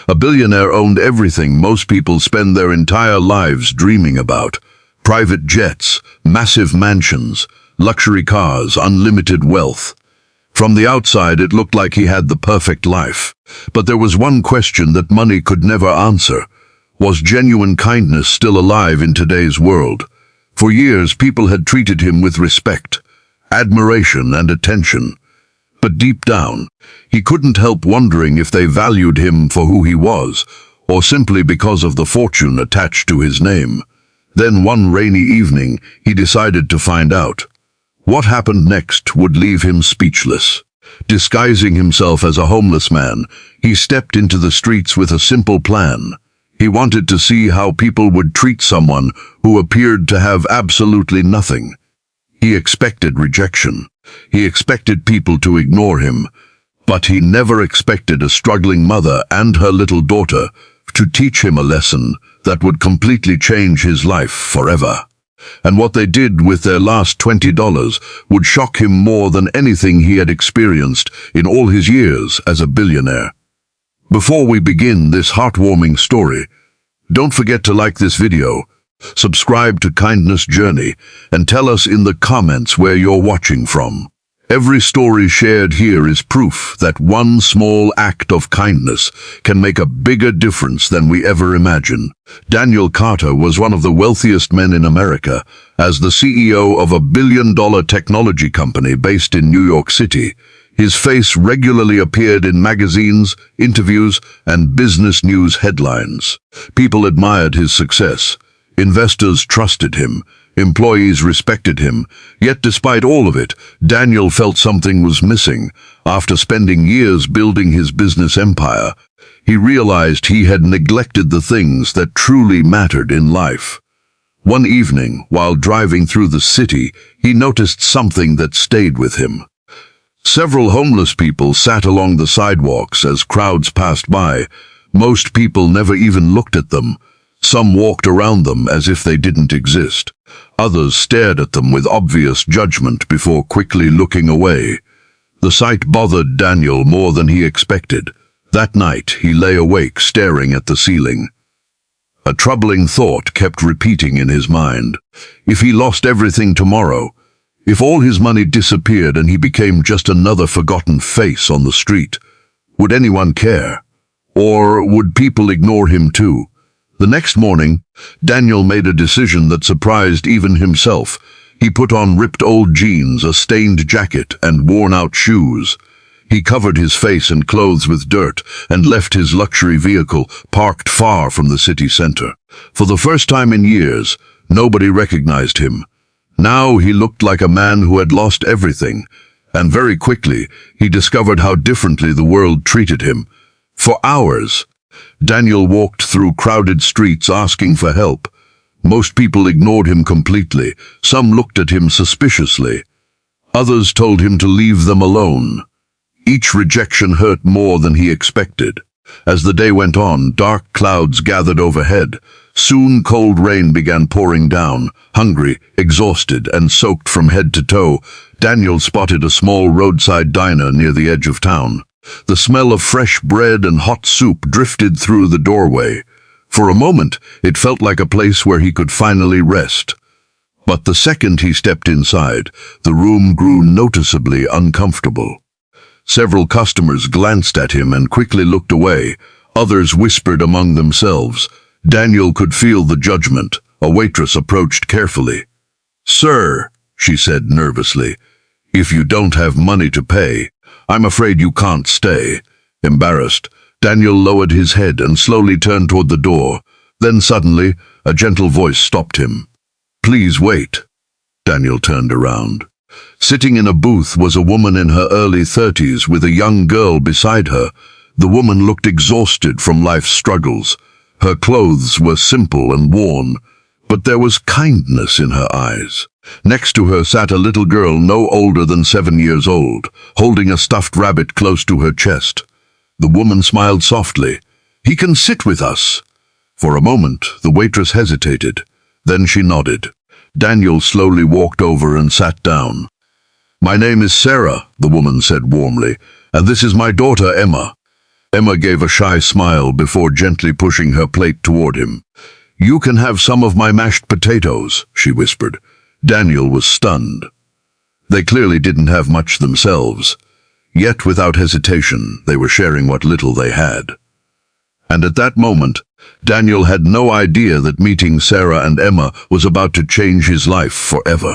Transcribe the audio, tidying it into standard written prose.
A billionaire owned everything most people spend their entire lives dreaming about. Private jets, massive mansions, luxury cars, unlimited wealth. From the outside, it looked like he had the perfect life. But there was one question that money could never answer. Was genuine kindness still alive in today's world? For years, people had treated him with respect, admiration, and attention. But deep down, he couldn't help wondering if they valued him for who he was, or simply because of the fortune attached to his name. Then one rainy evening, he decided to find out. What happened next would leave him speechless. Disguising himself as a homeless man, he stepped into the streets with a simple plan. He wanted to see how people would treat someone who appeared to have absolutely nothing. He expected rejection. He expected people to ignore him. But he never expected a struggling mother and her little daughter to teach him a lesson that would completely change his life forever. And what they did with their last $20 would shock him more than anything he had experienced in all his years as a billionaire. Before we begin this heartwarming story, don't forget to like this video, subscribe to Kindness Journey, and tell us in the comments where you're watching from. Every story shared here is proof that one small act of kindness can make a bigger difference than we ever imagine. Daniel Carter was one of the wealthiest men in America. As the CEO of a billion-dollar technology company based in New York City, his face regularly appeared in magazines, interviews, and business news headlines. People admired his success. Investors trusted him. Employees respected him. Yet despite all of it, Daniel felt something was missing. After spending years building his business empire, he realized he had neglected the things that truly mattered in life. One evening, while driving through the city, he noticed something that stayed with him. Several homeless people sat along the sidewalks as crowds passed by. Most people never even looked at them. Some walked around them as if they didn't exist. Others stared at them with obvious judgment before quickly looking away. The sight bothered Daniel more than he expected. That night, he lay awake staring at the ceiling. A troubling thought kept repeating in his mind. If he lost everything tomorrow, if all his money disappeared and he became just another forgotten face on the street, would anyone care? Or would people ignore him too? The next morning, Daniel made a decision that surprised even himself. He put on ripped old jeans, a stained jacket, and worn-out shoes. He covered his face and clothes with dirt and left his luxury vehicle parked far from the city center. For the first time in years, nobody recognized him. Now he looked like a man who had lost everything, and very quickly he discovered how differently the world treated him. For hours, Daniel walked through crowded streets asking for help. Most people ignored him completely. Some looked at him suspiciously. Others told him to leave them alone. Each rejection hurt more than he expected. As the day went on, dark clouds gathered overhead. Soon cold rain began pouring down. Hungry, exhausted, and soaked from head to toe, Daniel spotted a small roadside diner near the edge of town. The smell of fresh bread and hot soup drifted through the doorway. For a moment, it felt like a place where he could finally rest. But the second he stepped inside, the room grew noticeably uncomfortable. Several customers glanced at him and quickly looked away. Others whispered among themselves. Daniel could feel the judgment. A waitress approached carefully. "Sir," she said nervously, "if you don't have money to pay, I'm afraid you can't stay." Embarrassed, Daniel lowered his head and slowly turned toward the door. Then suddenly, a gentle voice stopped him. "Please wait." Daniel turned around. Sitting in a booth was a woman in her early 30s with a young girl beside her. The woman looked exhausted from life's struggles. Her clothes were simple and worn, but there was kindness in her eyes. Next to her sat a little girl no older than 7 years old, holding a stuffed rabbit close to her chest. The woman smiled softly. "He can sit with us." For a moment, the waitress hesitated. Then she nodded. Daniel slowly walked over and sat down. "My name is Sarah," the woman said warmly, "and this is my daughter, Emma." Emma gave a shy smile before gently pushing her plate toward him. "You can have some of my mashed potatoes," she whispered. Daniel was stunned. They clearly didn't have much themselves, yet without hesitation they were sharing what little they had. And at that moment, Daniel had no idea that meeting Sarah and Emma was about to change his life forever.